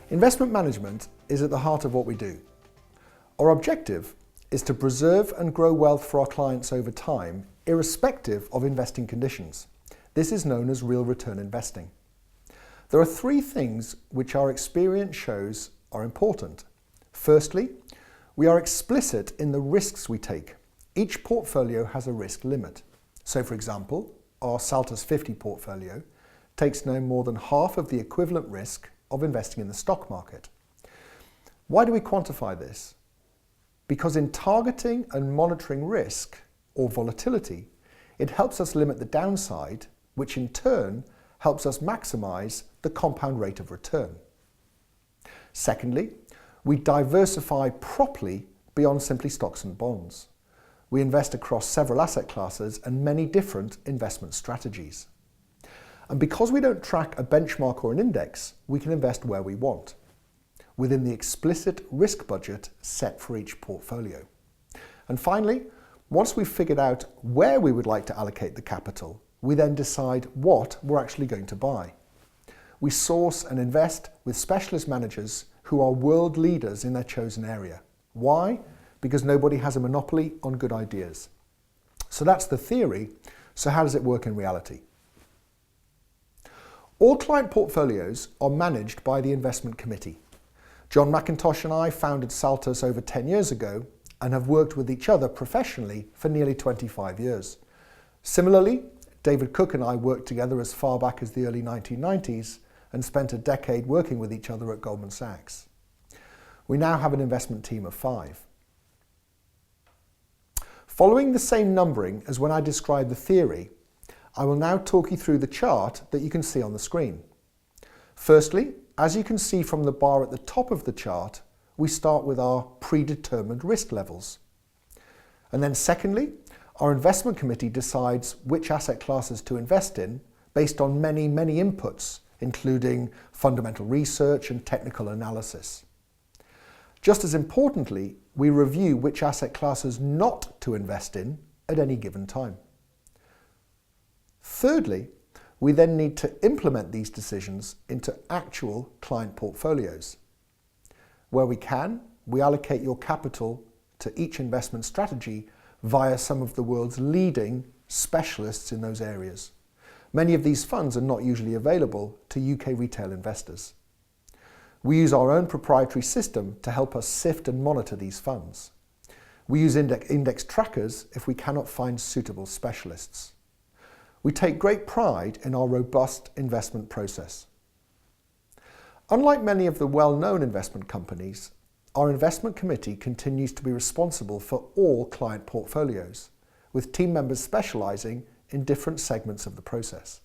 Investment management is at the heart of what we do. Our objective is to preserve and grow wealth for our clients over time, irrespective of investing conditions. This is known as real return investing. There are three things which our experience shows are important. Firstly, we are explicit in the risks we take. Each portfolio has a risk limit. So for example, our Saltus 50 portfolio takes no more than half of the equivalent risk of investing in the stock market. Why do we quantify this? Because in targeting and monitoring risk or volatility, it helps us limit the downside, which in turn helps us maximize the compound rate of return. Secondly, we diversify properly beyond simply stocks and bonds. We invest across several asset classes and many different investment strategies. And because we don't track a benchmark or an index, we can invest where we want, within the explicit risk budget set for each portfolio. And finally, once we've figured out where we would like to allocate the capital, we then decide what we're actually going to buy. We source and invest with specialist managers who are world leaders in their chosen area. Why? Because nobody has a monopoly on good ideas. So that's the theory. So how does it work in reality? All client portfolios are managed by the investment committee. John McIntosh and I founded Saltus over 10 years ago and have worked with each other professionally for nearly 25 years. Similarly, David Cook and I worked together as far back as the early 1990s and spent a decade working with each other at Goldman Sachs. We now have an investment team of 5. Following the same numbering as when I described the theory, I will now talk you through the chart that you can see on the screen. Firstly, as you can see from the bar at the top of the chart, we start with our predetermined risk levels. And then secondly, our investment committee decides which asset classes to invest in based on many inputs, including fundamental research and technical analysis. Just as importantly, we review which asset classes not to invest in at any given time. Thirdly, we then need to implement these decisions into actual client portfolios. Where we can, we allocate your capital to each investment strategy via some of the world's leading specialists in those areas. Many of these funds are not usually available to UK retail investors. We use our own proprietary system to help us sift and monitor these funds. We use index trackers if we cannot find suitable specialists. We take great pride in our robust investment process. Unlike many of the well-known investment companies, our investment committee continues to be responsible for all client portfolios, with team members specialising in different segments of the process.